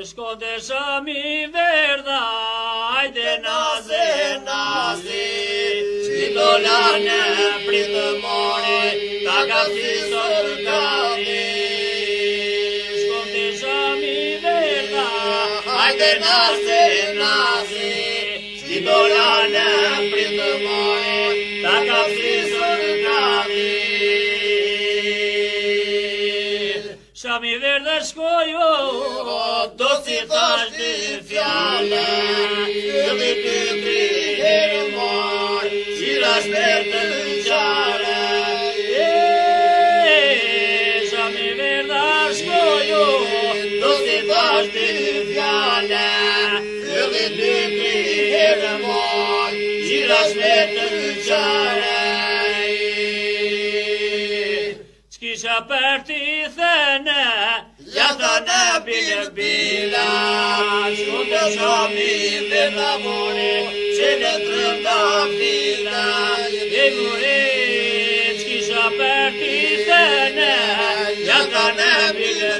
shkonte shami verda, hajde naze, nazi, si dola në pritë more, ta ka si sot kavi. Shkonte shami verda, hajde naze, nazi, si dola në pritë more, ta ka si sot kavi. Shami verde shkojo, do si thash dy fjale, filli ty herë mor, qira shperte në qare. Shami verde shkojo, do si thash dy fjale, filli ty herë mor, qira shperte në qare. Qkisha për ti thene, jata në bile, shkonte shami verda more, që në trënda fila. E murit, qkisha për ti thene, jata në bile,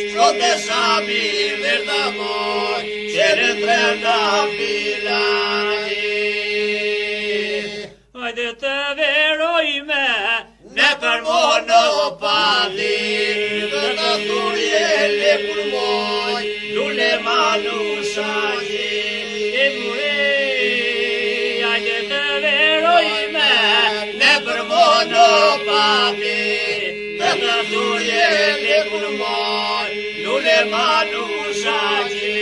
shkonte shami verda more, që në trënda fila. Hajde të verojme, ne për monopoli, dhe të thurje le pulmoj, lule manu shaji. E mure, hajde të verojme, ne për monopoli, dhe të thurje le pulmoj, lule manu shaji.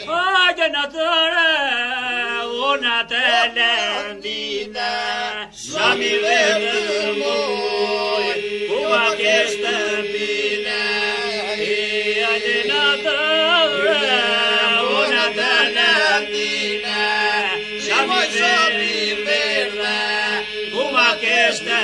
Hajde në tëre, ona të lëndine, shami verde moj, ku ma kesh të pine. Hajde në tëre, ona të lëndine, shami verde, ku ma kesh të